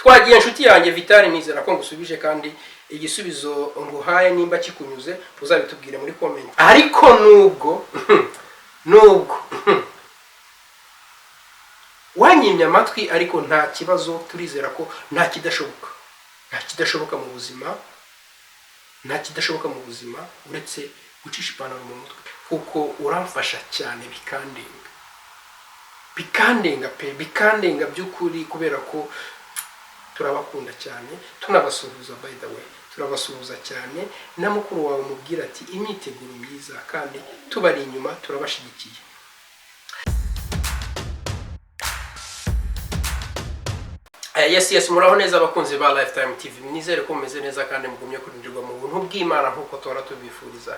twagiye inshuti yanjye Vitali, nizera ko ngusubije kandi igisubizo nguhaye nimba kikunyuze uzabitubwire muri comment. Ariko nubwo wanyimye amatwi, ariko nta kibazo, turizera ko nta kidashoboka mu buzima, uretse gucisha ipantaro mu mutwe, kuko uramfasha cyane bikandenga by'ukuri, kubera ko turabakunda cyane, tunabasuhuza. By the way, turabasuhuza cyane, na mukuru wawe mubwira ati imyiteguro myiza, kandi tubari inyuma, turabashigikiye. Yes, muraho neza abakunzi ba Lifetime TV, nizere ko mumeze neza kandi mugumye kurindirwa mu buntu bw'Imana nkuko tora tubifuriza.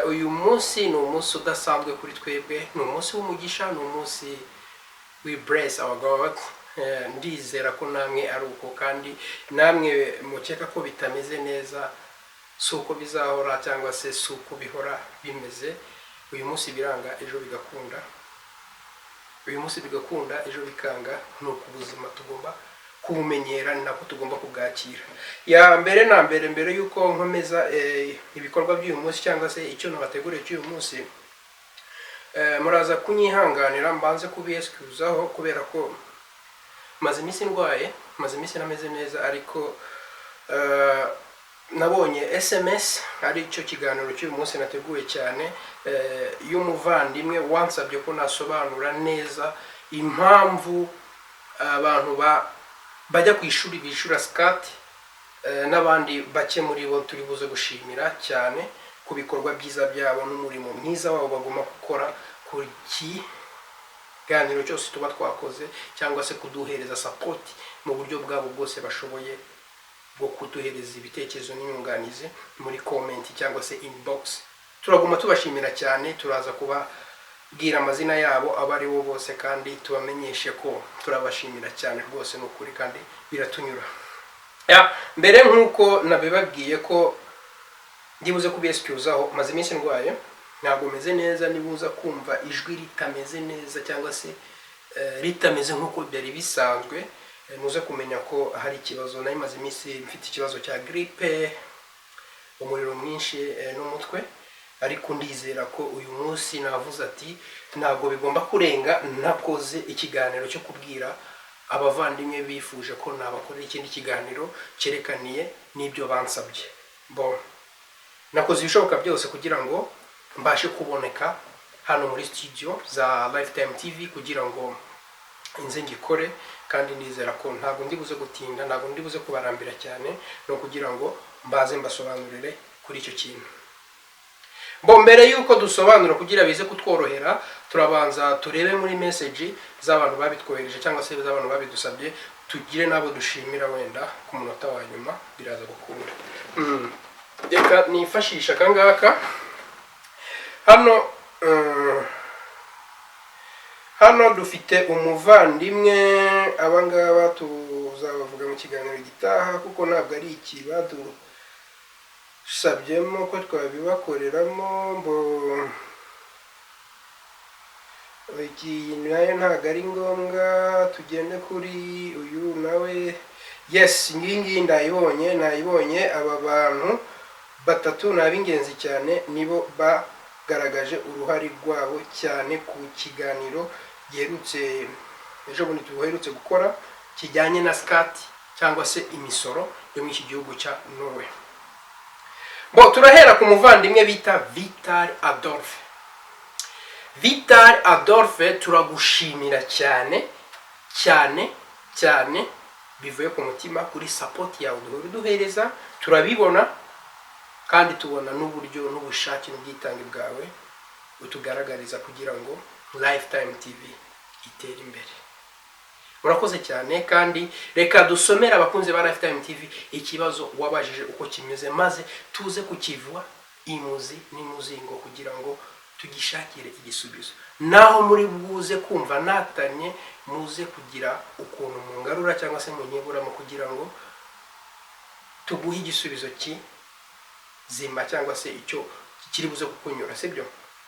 Uyu munsi ni umunsi udasanzwe kuri twebwe, ni umunsi w'umugisha, ni umunsi we bless our God. Ndizera ko namwe ari uko, kandi namwe mukeka ko bitameze neza, suko bizahora cyangwa se suko bihora bimeze. Uyu munsi biranga, ejo bigakunda, ejo bikanga. Nuko ubuzima tugomba kubumenyera, nako tugomba kubwakira. Ya mbere yuko nkomeza ibikorwa by'uyu munsi cyangwa se icyo nabateguriye cy'uyu munsi, muraza kunyihanganira mbanze kubiyeskuzaho, kubera ko maze iminsi ndwaye, maze iminsi nameze neza, ariko nabonye SMS ari cyo kiganiro cy'uyu munsi nateguye cyane, y'umuvandimwe wansabye ko nasobanura neza impamvu abantu bajya ku ishuri bishura skati, n'abandi bake muri bo turi buze gushimira cyane ku bikorwa byiza byabo n'umurimo mwiza wabo bagomba gukora ku kiganiro cyose tuba twakoze, cyangwa se kuduhereza support mu buryo bwabo bwose bashoboye, bwo kuduhereza ibitekerezo n'inyunganizi muri comment cyangwa se inbox. Turaguma tubashimira cyane, turaza kubabwira amazina yabo abari bo bose, kandi tubamenyeshe ko turabashimira cyane rwose, n'ukuri kandi biratunyura. Mbere nkuko nabibabwiye ko ndibuze kubiyeskuzaho, maze iminsi ndwaye, ntabwo meze neza. Nibuza kumva ijwi ritameze neza cyangwa se ritameze nkuko byari bisanzwe, muze kumenya ko hari ikibazo. Nari maze iminsi mfite ikibazo cya grippe, umuriro mwinshi n'umutwe, ariko ndizera ko uyu munsi navuze ati ntabwo bigomba kurenga nakoze ikiganiro cyo kubwira abavandimwe bifuje ko nabakorera ikindi kiganiro cyerekaniye n'ibyo bansabye. Nakoze ibishoboka byose kugira ngo mbashe kuboneka hano muri studio za Lifetime TV, kugira ngo inze ngikore, kandi ndizera ko ntabwo ndibuze gutinda, ntabwo ndibuze kubarambira cyane, no kugira ngo mbaze mbasobanurire kuri icyo kintu. Mbere yuko dusobanura, kugira bize kutworohera, turabanza turebe muri message z'abantu babitwohereje cyangwa se z'abantu babidusabye, tugire nabo dushimira, wenda ku munota wa nyuma biraza gukunda. Reka nifashisha kangaka hano dufite umuvandimwe, abangaba tuzabavuga mu kiganiro gitaha, kuko ntabwo ari ikibadu sabyemo ko twabibakoreramo. Iki nayo ntabwo ari ngombwa, tugende kuri uyu nawe. Yes, ngingi nayibonye. Aba bantu batatu ni ab'ingenzi cyane, nibo bagaragaje uruhare rwabo cyane ku kiganiro giherutse ejo bundi tuherutse gukora, kijyanye na skati cyangwa se imisoro yo mu iki gihugu cya Norway. Turahera ku muvandimwe bita Vitali Adolphe. Turagushimira cyane bivuye ku mutima kuri support yawe duhereza, turabibona, kandi tubona n'uburyo n'ubushake n'ubwitange bwawe utugaragariza kugira ngo Lifetime TV itere imbere. Murakoze cyane, kandi reka dusomera abakunzi ba Lifetime TV ikibazo wabajije uko kimeze, maze tuze kukivua imuzi n'imuzingo kugira ngo tugishakire igisubizo. Naho muri buze kumva natanye, muze kugira ukuntu mungarura cyangwa se munyeburamo, kugira ngo tuguhe igisubizo zima cyangwa se icyo kiri buze kukunyura, sibyo?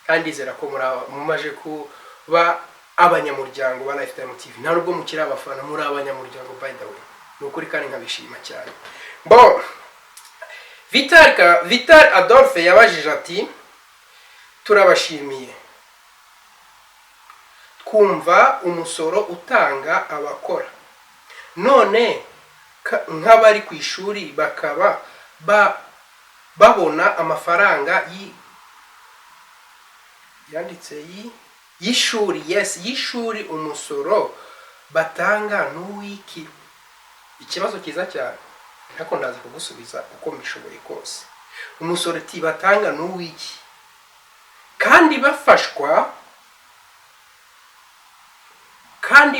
Kandi zera ko mumaje kuba abanyamuryango ba Lifetime TV, ntabwo mukiri abafana, muri abanyamuryango. By the way, ni ukuri kandi nkabishima cyane. Bon, Vital Adolphe yabajije ati turabashimiye twumva umusoro utanga abakora, none nk'abari ku ishuri bakaba babona amafaranga yanditse y'ishuri, yes, y'ishuri, umusoro batanga n'uwiki. Ikibazo cyiza cyane, ariko ndaza kugusubiza uko mbishoboye kose. Umusoro batanga n'uwiki, kandi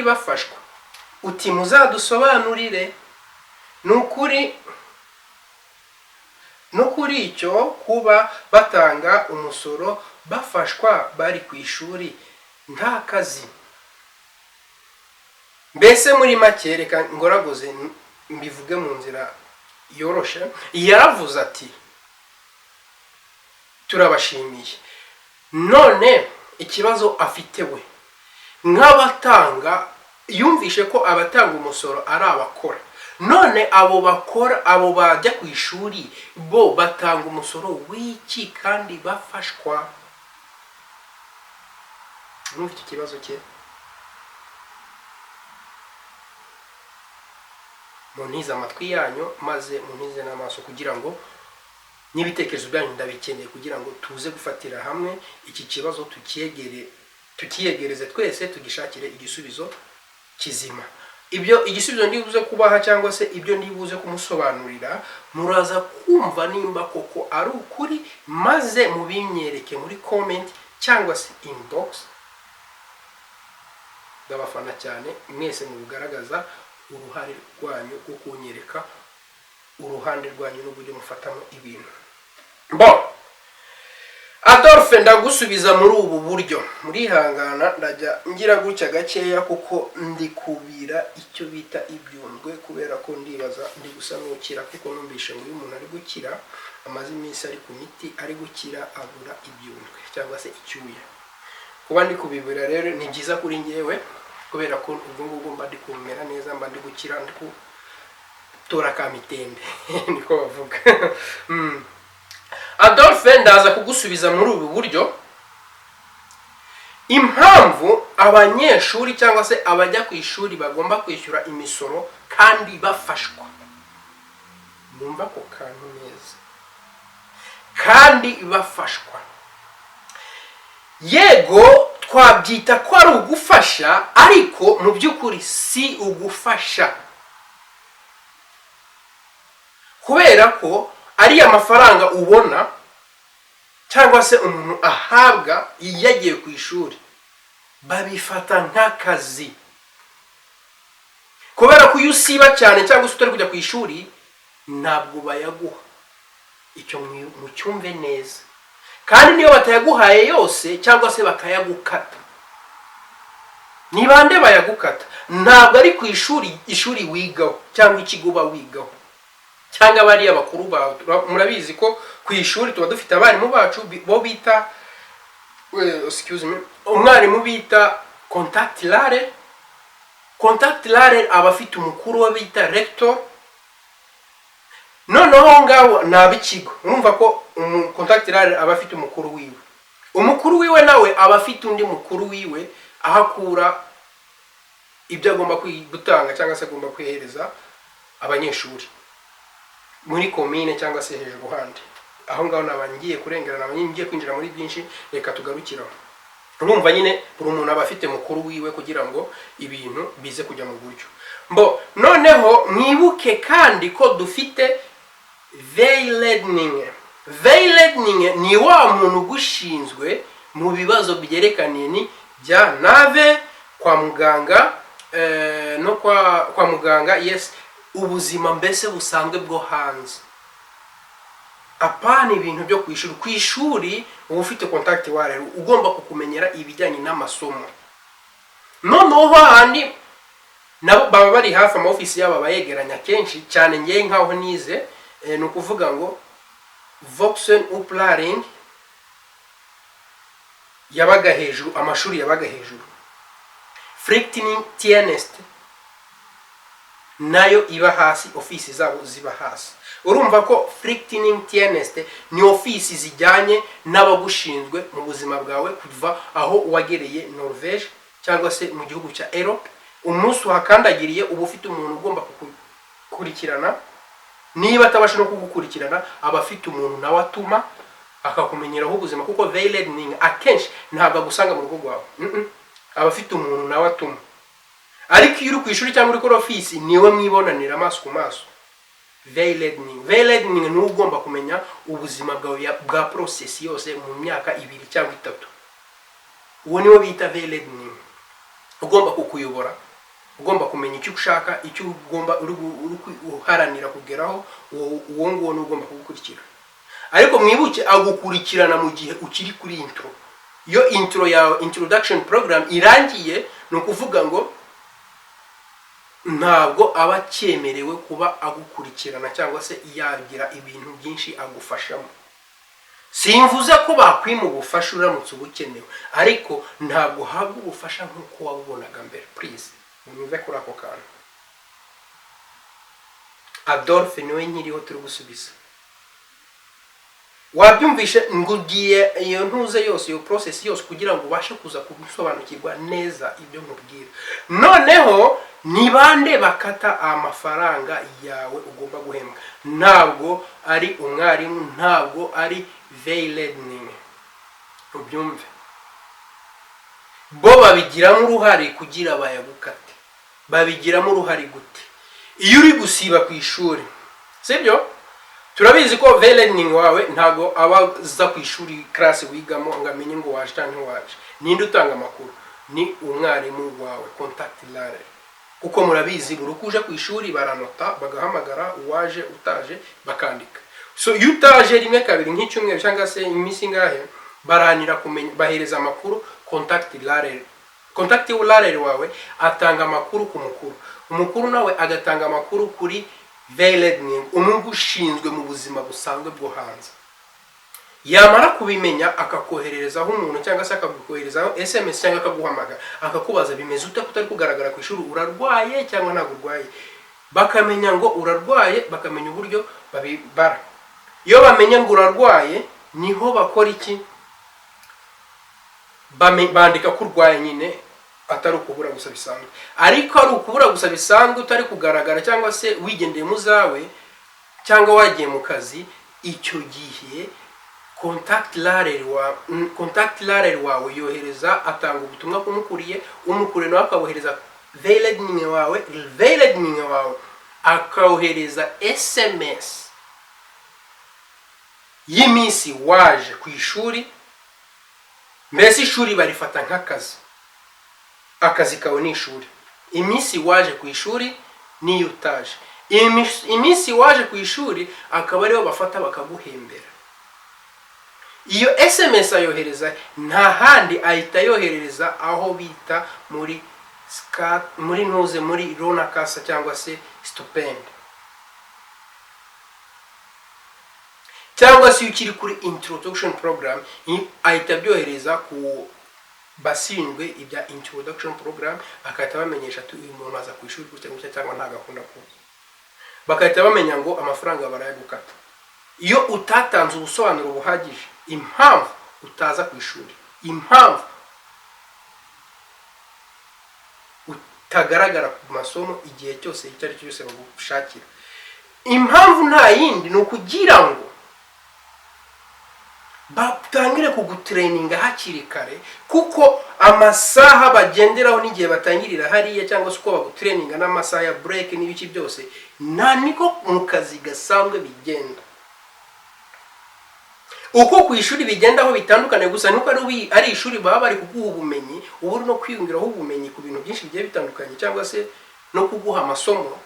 bafashwa uti muzadusobanurire. Nukuri icyo kuba batanga umusoro bafashwa bari ku ishuri nta kazi. Mbese muri make, reka ngoragoze mbivuge mu nzira yoroshe, yaravuze ati turabashimiye, none ikibazo afite we nk'abatanga, yumvishe ko abatanga umusoro ari abakora, none abo bakora, abo bajya ku ishuri bo batanga umusoro w'iki kandi bafashwa? Numva iki kibazo cye, muntize amatwi yanyu maze muntize n'amaso kugira ngo n'ibitekerezo byanyu ndabikeneye kugira ngo tuze gufatira hamwe iki kibazo, tukiyegereze twese, tugishakire igisubizo kizima. Ibyo igisubizo ndibuze kubaha cyangwa se ibyo ndibuze kumusobanurira, muraza kumva nimba koko ari ukuri, maze mubinyereke muri comment cyangwa se inbox. Ndabafana cyane mwese mubigaragaza uruhare rwanyu rwo kunyereka uruhande rwanyu n'uburyo mufatamo ibintu. Bon, Adolphe, ndagusubiza muri ubu buryo, murihangana ndajya ngira gutya gakeya kuko ndi kubira icyo bita ibyundwe, kubera ko ndibaza ndi gusa n'ukira, kuko numvishe ngo uyu muntu ari gukira, amaze iminsi ari ku miti, ari gukira abura ibyundwe cyangwa se icyuya. Kuba ndi kubibura rero ni byiza kuri ngewe, kubera ko ubwo ngubwo mba ndi kumera neza, mba ndi gukira, ndi gutora kamitembe niko bavuga. Adolphe, ndaza kugusubiza muri ubu buryo. Impamvu abanyeshuri cyangwa se abajya ku ishuri bagomba kwishyura imisoro kandi bafashwa, numva ko kantu neza, kandi bafashwa. Yego twabyita ko ari ugufasha, ariko mu by'ukuri si ugufasha, kubera ko ari amafaranga ubona cyangwa se umuntu ahabwa iyo yagiye ku ishuri, babifata nk'akazi, kubera ko iyo usiba cyane cyangwa se utari kujya ku ishuri ntabwo bayaguha. Icyo mucyumve neza. Kandi niyo batayaguhaye yose cyangwa se bakayagukata, ni bande bayagukata? Ntabwo ari ku ishuri wigaho cyangwa ikigo uba wigaho cyangwa bariya bakuru bawe. Murabizi ko ku ishuri tuba dufite abarimu bacu bo bita umwarimu bita contact lare. Contact lare aba afite umukuru we bita rector, noneho ngaho nab'ikigo. Urumva ko contact lare aba afite umukuru wiwe, umukuru wiwe nawe aba afite undi mukuru wiwe ahakura ibyo agomba gutanga cyangwa se agomba kwihereza abanyeshuri muri komine cyangwa se hejuru handi. Aho ngaho nabangiye kurengerana, abangiye kwinjira muri byinshi, reka tugarukiraho. Urumva nyine buri umuntu aba afite mukuru wiwe kugira ngo ibintu bize kujya mu buryo. Mbo noneho mwibuke kandi ko dufite veiledning. Veiledning ni wa muntu gushinzwe mu bibazo byerekaniye ni bya nave kwa muganga, no kwa muganga, yes, ubuzima mbese busanzwe bwo hanze. Apana ibintu byo kwishuri. Kwishuri uba ufite contact ware, ugomba kukumenyera ibijyanye n'amasomo. Noneho handi nabo baba bari hafi ama office yabo bayegeranya kenshi cyane. Ngiye nkaho nize ni ukuvuga ngo Voxen Uplaring yabaga hejuru, amashuri yabaga hejuru. Frictinin Tienest nayo iba hasi, ofisi zabo ziba hasi. Urumva ko Frictioning TNST ni ofisi zijyanye n'abagushinzwe mu buzima bwawe kuva aho wagereye Norvège cyangwa se mu gihugu cya Europe. Umunsi uhakandagiriye uba ufite umuntu ugomba kukurikirana, niba atabasha no kugukurikirana aba afite umuntu nawe atuma akakumenyeraho ubuzima, kuko veiledning akenshi ntabwo agusanga mu rugo rwawe, aba afite umuntu nawe atuma. Ariko iyo uri ku ishuri cyangwa uri kuri ofisi niwe mwibonanira amaso ku maso. Veiledning ni ugomba kumenya ubuzima bwawe bwa process yose mu myaka 2 cyangwa 3. Uwo niwe bita veiledning. Ugomba kukuyobora, ugomba kumenya icyo ushaka, icyo ugomba uri uharanira kugeraho, uwo nguwo ni ugomba kugukurikira. Ariko mwibuke agukurikirana mu gihe ukiri kuri intro. Iyo intro yawe, introduction program irangiye, no kuvuga ngo ntabwo aba cyemerewe kuba agukurikirana cyangwa se yagira ibintu byinshi agufashamo. Simvuze ko bakwima ubufasha uramutse ubukenewe, ariko ntabwo habwa ubufasha nk'uko wabubonaga mbere. Please munyumve kuri ako kantu. Adolphe niwe nkiriho turi gusubiza. Wabyumvishe ngugiye iyo ntuze yose, iyo process yose kugira ngo ubashe kuza kubisobanukirwa neza ibyo nkubwira. Noneho ni bande bakata amafaranga yawe ugomba guhembwa? Ntabwo ari umwarimu, ntabwo ari veiledning. Ubyumve, bo babigiramo uruhare kugira bayagukate. Babigiramo uruhare gute? Iyo uri gusiba ku ishuri, sibyo? Turabizi ko veiledning wawe ntago abaza ku ishuri class wigamo ngamenye ngo waje cyangwa ntiwaje. Ninde utanga amakuru? Ni umwarimu wawe, contact lare. Kuko murabizi buri kuje ku ishuri baranota, bagahamagara uwaje utaje bakandika. So iyo utaje rimwe kabiri nk'icyumweru cyangwa se iminsi ngahe, baranira kumenya, bahereza amakuru contact lare. Contact lare wawe atanga amakuru ku mukuru. Umukuru nawe agatanga amakuru kuri veiledning, umuntu ushinzwe mu buzima busanzwe bwo hanze. Yamara kubimenya akakohererezaho umuntu cyangwa se akagukoherezaho SMS cyangwa akaguhamagara akakubaza bimeze ute kutari kugaragara ku ishuri, urarwaye cyangwa ntabwo urwaye. Bakamenya ngo urarwaye, bakamenya uburyo babibara. Iyo bamenye ngo urarwaye niho bakora iki? Bandika ko urwaye nyine, atari ukubura gusa bisanzwe. Ariko ari ukubura gusa bisanzwe utari kugaragara cyangwa se wigendeye mu zawe cyangwa wagiye mu kazi, icyo gihe contact lare wawe yohereza, atanga ubutumwa kumukuriye, umukuriye nawe akabohereza veiledning wawe akawohereza SMS y'iminsi waje ku ishuri. Mbese ishuri barifata nk'akazi. Akazi kawe ni ishuri. Iminsi waje ku ishuri niyo utaje. Iminsi waje ku ishuri akaba ariyo bafata bakaguhembera. Iyo SMS ayohereza nta handi ahita yoherereza aho bita muri Rona Kasa cyangwa se stipend. Cyangwa se ukiri kuri introduction program ahita byohereza ku basindwe ibya introduction program, akahita bamenyesha ati uyu muntu aza ku ishuri gutya cyangwa nta gakunda kuza. Bakahita bamenya ngo amafaranga barayagukata. Iyo utatanze ubusobanuro buhagije impamvu utaza ku ishuri, impamvu utagaragara ku masomo igihe cyose icyo ari cyo cyose bagushakira, impamvu nta yindi ni ukugira ngo batangire kugutraininga hakiri kare, kuko amasaha bagenderaho n'igihe batangirira hariya cyangwa se uko bagutraininga n'amasaha ya break n'ibiki byose niko mu kazi gasanzwe bigenda. Uko ku ishuri bigendaho bitandukanye gusa nuko ari ishuri baba bari kuguha ubumenyi, ubu no kwiyungiraho ubumenyi ku bintu byinshi bigiye bitandukanye, cyangwa se no kuguha amasomo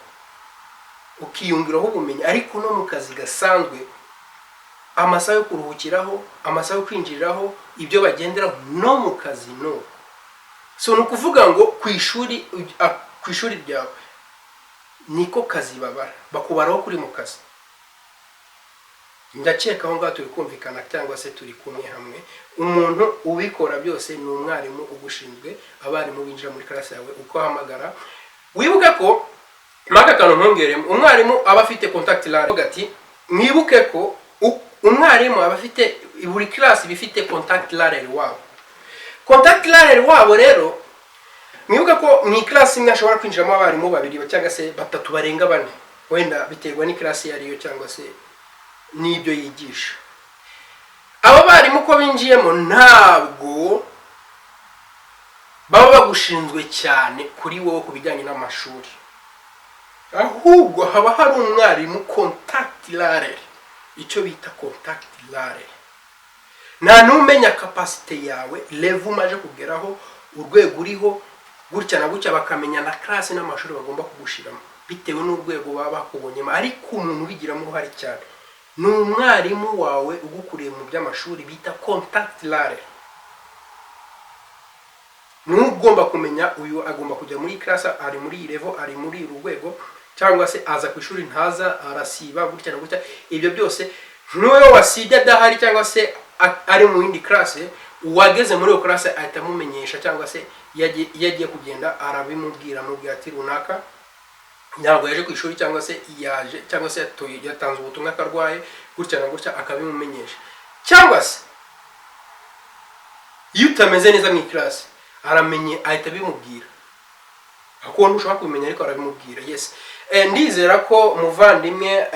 ukiyungiraho ubumenyi. Ariko no mu kazi gasanzwe amasaha yo kuruhukiraho, amasaha yo kwinjiriraho, ibyo bagenderaho no mu kazi no. So no kuvuga ngo ku ishuri ryawe niko kazi babara, bakubaraho kuri mu kazi. Ndakeka aho ngaho turi kumvikana cyangwa se turi kumwe hamwe. Umuntu ubikora byose ni umwarimu ugushinzwe, abarimu binjira muri class yawe uko hamagara. Wibuke ko maka kano nkongeremo umwarimu aba afite contact lare gati mwibuke ko umwarimu aba afite buri class bifite contact lare wabo. Contact lare wabo rero mwibuke ko ni class imwe ashobora kwinjiramo abarimu babiri cyangwa se batatu barenga bane, wenda biterwa ni class yariyo cyangwa se nibyo yigisha. Aba barimu ko binjiyemo ntabwo baba bagushinzwe cyane kuri wowe kubijyanye n'amashuri, ahubwo haba hari umwarimu contact lare, icyo bita contact lare. Nta numenya capacity yawe, level umaje kugeraho, urwego uriho, gutya na gutya bakamenya na class n'amashuri bagomba kugushiramo bitewe n'urwego baba bakubonyemo. Ariko umuntu ubigiramo uruhare cyane ni umwarimu wawe ugukuriye mu by'amashuri bita contact lare. Ugomba kumenya uyu agomba kujya muri class, ari muri level, ari muri urwego, cyangwa se aza ku ishuri ntaza, arasiba, gutya na gutya. Ibyo byose n'uyo wasibye adahari cyangwa se ari mu yindi class, uwageze muri iyo class ahita amumenyesha, cyangwa se yagiye kugenda arabimubwira mubwira ati runaka ntabwo yaje ku ishuri, cyangwa se yaje, cyangwa se yatanze ubutumwa karwaye, gutya na gutya akabimumenyesha. Cyangwa se iyo utameze neza mu class aramenye ahita bimubwira, ako ntushobora kubimenya ariko arabimubwira. Yes, ndizera ko muvandimwe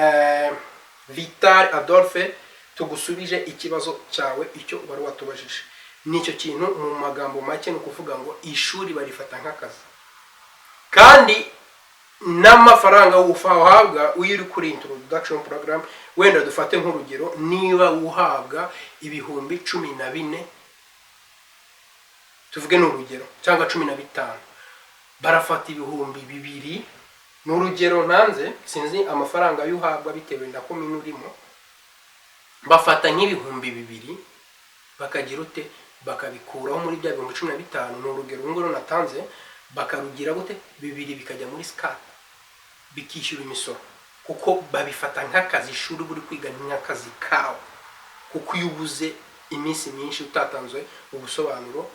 Vital Adolphe tugusubije ikibazo cyawe icyo bari watubajije. Nicyo kintu mu magambo make no kuvuga ngo ishuri barifata nk'akazi, kandi n'amafaranga uhabwa uri kuri introduction program, wenda dufate nk'urugero, niba uhabwa ibihumbi 14, tuvuge n'urugero, cyangwa 15, barafata ibihumbi 2 n'urugero ntanze, sinzi amafaranga yuhabwa bitewe na komini urimo, bafata nk'ibihumbi 2 bakagira ute, bakabikuraho muri bya bihumbi 15 n'urugero ngoro natanze, bakarugira gute 2 bikajya muri skat, bikishyura imisoro, kuko babifata nk'akazi. Ishuri buri kwiga nk'akazi kawe, kuko yubuze iminsi myinshi utatanzwe ubusobanuro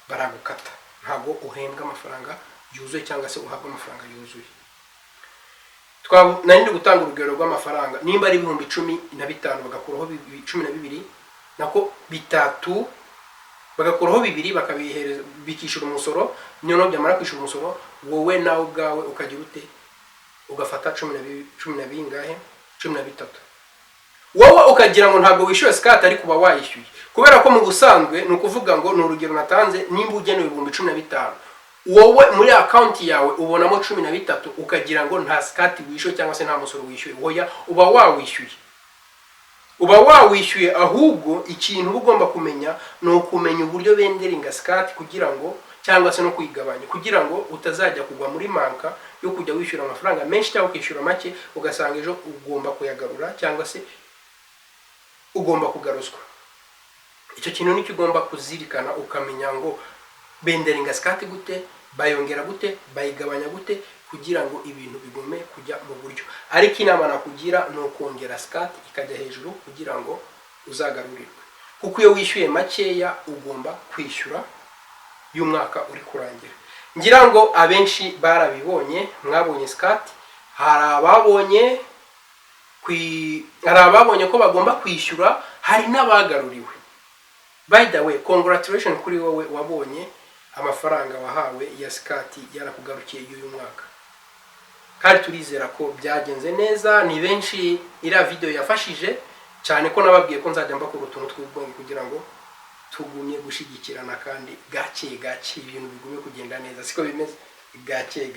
baragukata, ntabwo uhembwa amafaranga yuzuye cyangwa se uhabwa amafaranga yuzuye. Nari gutanga urugero rw'amafaranga, nimba ari ibihumbi 15 bagakuraho 12 nako bitatu, bagakuraho 2 bakabihereza, bikishura umusoro, nyono byamara kwishura umusoro, wowe nawe ubwawe ukagira ute, ugafata 12 ngahe 13, wowe ukagira ngo ntabwo wishyuye skat ariko kuba wayishyuye, kubera ko mu busanzwe ni ukuvuga ngo ni urugero natanze, nimba ugenewe ibihumbi 15, wowe muri account yawe ubonamo 13, ukagira ngo nta skat wishyuye cyangwa se nta musoro wishyuye. Hoya, uba wawishyuye, ahubwo ikintu ugomba kumenya ni ukumenya uburyo benderinga skat kugira ngo, cyangwa se no kwigabanya, kugira ngo utazajya kugwa muri manka yo kujya wishyura amafaranga menshi cyangwa ukishyura make, ugasanga ejo ugomba kuyagarura cyangwa se ugomba kugaruzwa. Icyo kintu nicyo ugomba kuzirikana, ukamenya ngo benderinga skat gute, bayongera gute, bayigabanya gute, kugira ngo ibintu bigume kujya mu buryo. Ariko inama nakugira ni ukongera skat ikajya hejuru kugira ngo uzagarurirwe, kuko iyo wishyuye makeya ugomba kwishyura y'umwaka uri kurangira. Ngira ngo abenshi barabibonye, mwabonye skat, hari ababonye ko bagomba kwishyura, hari n'abagaruriwe. By the way, congratulations kuri wowe wabonye amafaranga wahawe ya skat yarakugarukiye y'uyu mwaka, kandi turizera ko byagenze neza. Ni benshi iriya video yafashije cyane, ko nababwiye ko nzajya mbakora utuntu tw'ubwonge kugira ngo tugumye gushigikirana, kandi gake ibintu bigume kugenda neza. Siko bimeze, gake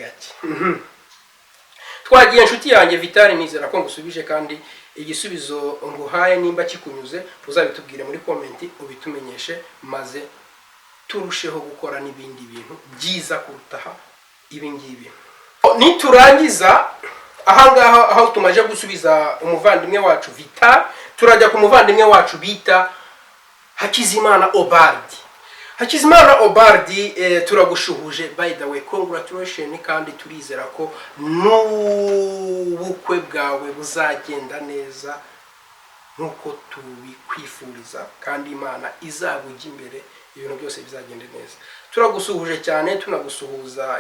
twagiye inshuti yanjye Vital, nizera ko ngusubije, kandi igisubizo nguhaye nimba kikunyuze uzabitubwire muri comment, ubitumenyeshe, maze turusheho gukora n'ibindi bintu byiza kurutaha ibi ngibi. Niturangiza ahangaha aho tumaje gusubiza umuvandimwe wacu Vital, turajya ku muvandimwe wacu bita Hakizimana Obardi. Hakizimana Obardi, turagushuhuje. By the way, congratulations, kandi turizera ko n'ubukwe bwawe buzagenda neza nkuko tubikwifuriza, kandi Imana izagujya imbere, ibintu byose bizagenda neza. Turagusuhuje cyane, tunagusuhuza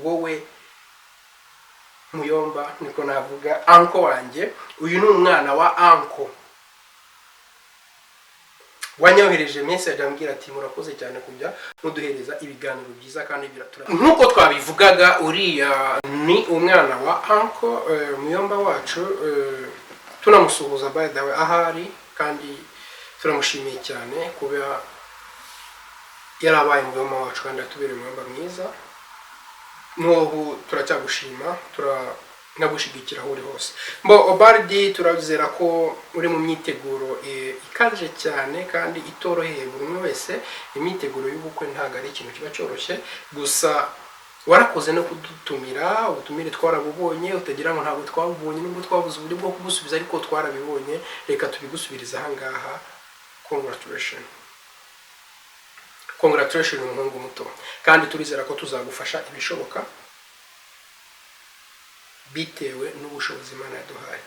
wowe Muyomba niko navuga anko wanjye. Uyu ni umwana wa anko wanyohereje message ambwira ati murakoze cyane kujya muduhereza ibiganiro byiza kandi biratura. Nkuko twabivugaga uriya ni umwana wa anko Muyomba wacu, tunamusuhuza by the way ahari, kandi turamushimiye cyane kuba yarabaye Muyomba wacu kandi atubereye Muyomba mwiza. N'ubu turacyagushima, nagushigikira aho uri hose. Obardi turazera ko uri mu myiteguro ikaje cyane kandi itoroheye buri umwe wese. Imyiteguro y'ubukwe ntago ari ikintu kiba cyoroshye, gusa warakoze no kudutumira. Ubutumire twarabubonye, utagira ngo ntabwo twabubonye nubwo twabuze uburyo bwo kugusubiza, ariko twarabibonye. Reka tubigusubiriza aha ngaha. Congratulations umuhungu muto, kandi turizera ko tuzagufasha ibishoboka bitewe n'ubushobozi Imana yaduhaye.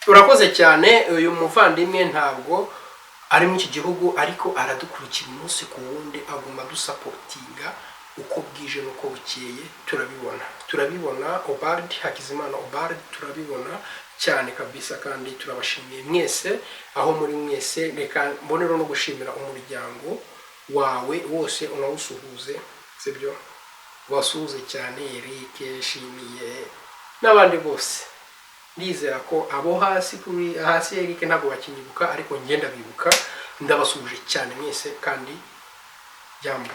Urakoze cyane. Uyu muvandimwe ntabwo ari mu iki gihugu, ariko aradukurikira umunsi ku wundi, aguma dusapotinga uko bwije nuko bukeye. Turabibona Obardi, Hakizimana Obardi, turabibona cyane kabisa, kandi turabashimiye mwese aho muri mwese. Reka mbonero no gushimira umuryango wawe wose, unawusuhuze sibyo, wasuhuze cyane Eric, Shimiye n'abandi bose. Ndizera ko abo hasi Eric ntabwo bakinyibuka, ariko ngenda bibuka. Ndabasuhuje cyane mwese kandi jambo.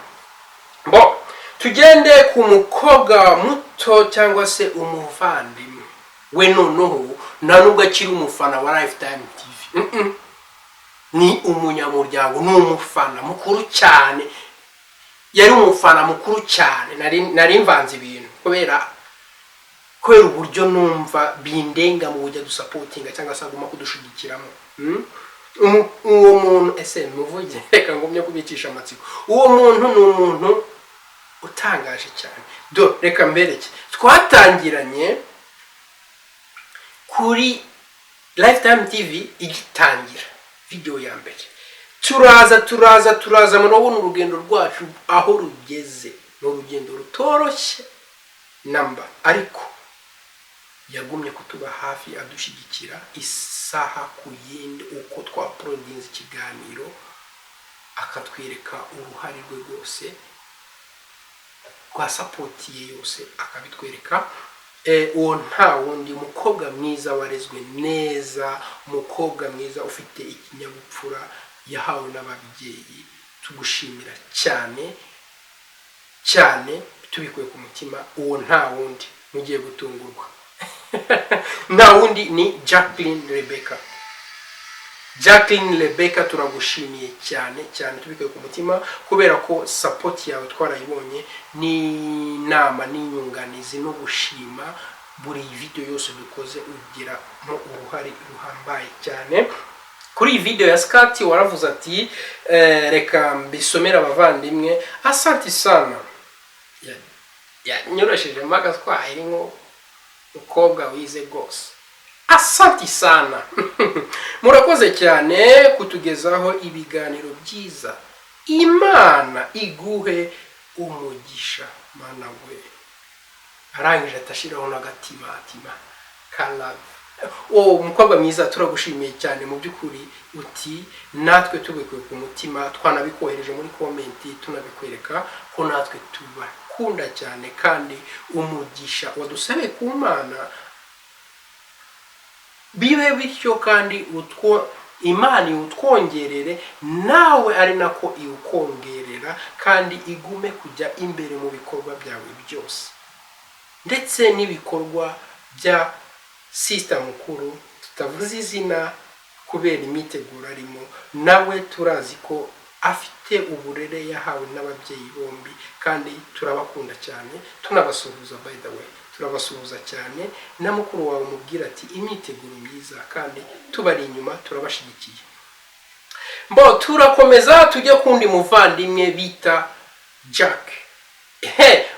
Tugende ku mukobwa muto cyangwa se umuvandimwe we. Noneho nta nubwo akiri umufana wa Lifetime TV, ni umunyamuryango, ni umufana mukuru cyane. Yari umufana mukuru cyane. Nari mvanze ibintu kubera uburyo numva bindenga mu buryo dusapotinga cyangwa se aguma kudushigikiramo. Uwo muntu ese muvuge, reka ngumye kubicisha amatsiko. Uwo muntu ni umuntu utangaje cyane. Reka mbereke, twatangiranye kuri Lifetime TV igitangira video ya mbere. Turaza murabona urugendo rwacu aho rugeze. Ni urugendo rutoroshye namba, ariko yagumye kutuba hafi adushigikira isaha ku yindi. Uko twaporodinze ikiganiro akatwereka uruhare rwe rwose, kwa sapotiye yose akabitwereka. Uwo nta wundi, umukobwa mwiza warezwe neza, umukobwa mwiza ufite ikinyabupfura yahawe n'ababyeyi. Tugushimira cyane cyane, tubikuye ku mutima. Uwo nta wundi, mugiye gutungurwa. Nta wundi ni Jacqueline Rebecca. Turagushimiye cyane cyane, tubikuye ku mutima, kubera ko support yawe twarayibonye, ni nama n'inyunganizi no gushima. Buri video yose dukoze ugira mu uruhare ruhambaye cyane. Kuri iyi video ya Skati waravuze ati reka mbisomera abavandimwe. Asante sana. Nyorosheje magatwa irinko ukobwa wize gose. Asante sana. Murakoze cyane kutugezaho ibiganiro byiza. Imana iguhe umugisha mana we. Arangije atashiraho n'agatima kalavu. Umukobwa mwiza, turagushimiye cyane mu byukuri. Uti natwe tubikuye ku mutima, twanabikohereje muri comment, tunabikwereka ko natwe tubakunda cyane, kandi umugisha wadusabe ku Mana bibe bityo, kandi Imana iwutwongerere, nawe ari nako iwukongerera, kandi igume kujya imbere mu bikorwa byawe byose, ndetse n'ibikorwa bya sister mukuru tutavuze izina kubera imiteguro arimo. Nawe turazi ko afite uburere yahawe n'ababyeyi bombi, kandi turabakunda cyane, tunabasuhuza by the way. Turabasuhuza cyane, na mukuru wawe mubwira ati imiteguro myiza, kandi tubari inyuma, turabashigikiye. Turakomeza tujye kundi muvandimwe bita Jack.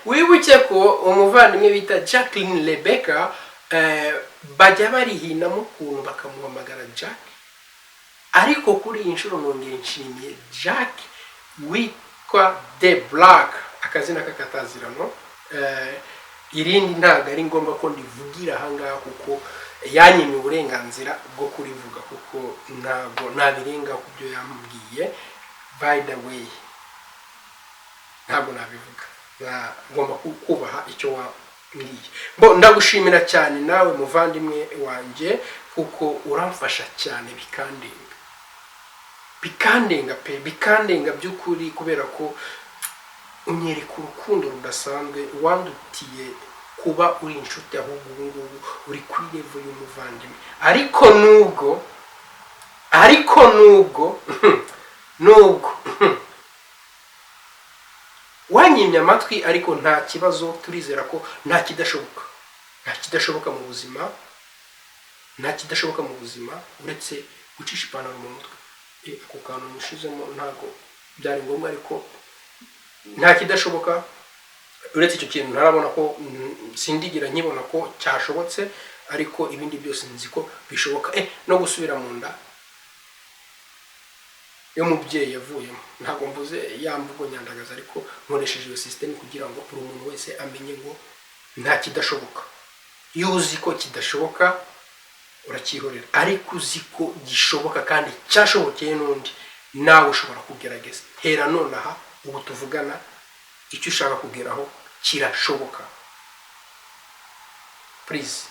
Wibuke ko umuvandimwe bita Jacqueline Rebecca bajya barihina mukuntu bakamuhamagara Jack, ariko kuri inshuro nongeye nshimiye Jack witwa The Black, akazina kakatazirano. irindi ntabwo ari ngombwa ko ndivugira ahangaha kuko yanyimye uburenganzira bwo kurivuga kuko ntabwo nabirenga ku byo yambwiye. By the way, ntabwo nabivuga, ngomba kubaha icyo wambwiye. Ndagushimira cyane nawe muvandimwe wanjye kuko uramfasha cyane bikandenga pe, bikandenga by'ukuri, kubera ko unyereka urukundo rudasanzwe, wandutiye kuba uri inshuti, ahubwo ubu ngubu uri kuri level y'umuvandimwe. Ariko nubwo wanyimye amatwi, ariko nta kibazo, turizera ko nta kidashoboka mu buzima, uretse gucisha ipantaro mu mutwe. Ako kantu mushizemo ntago byari ngombwa, ariko nta kidashoboka uretse icyo kintu. Ntarabona ko, sindigira nkibona ko cyashobotse, ariko ibindi byose nzi ko bishoboka. No gusubira mu nda yo mubyeyi yavuyemo, ntabwo mvuze yamvugo nyandagaza, ariko nkoresheje iyo system kugira ngo buri muntu wese amenye ngo nta kidashoboka. Iyo uzi ko kidashoboka urakihorera, ariko uzi ko gishoboka kandi cyashobokeye n'undi, nawe ushobora kugerageza. Hera nonaha ubu tuvugana, icyo ushaka kugeraho kirashoboka. Please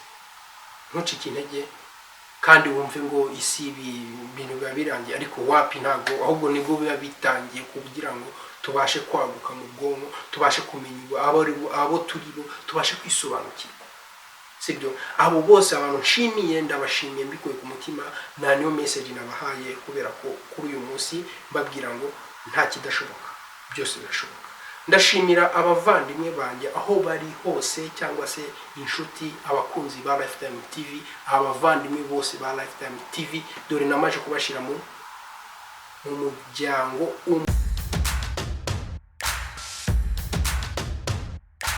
ntucike intege kandi wumve ngo isi ibintu biba birangiye, ariko wapi, ntabwo, ahubwo nibwo biba bitangiye kugira ngo tubashe kwaguka mu bwonko, tubashe kumenya abo turi bo, tubashe kwisobanukirwa. Sibyo, abo bose abantu nshimiye, ndabashimiye mbikuye ku mutima. Nta niyo message nabahaye, kubera ko kuri uyu munsi mbabwira ngo nta kidashoboka, byose birashoboka. Ndashimira abavandimwe banjye aho bari hose, cyangwa se inshuti, abakunzi ba Lifetime TV, abavandimwe bose ba Lifetime TV, dore namaje kubashira mu muryango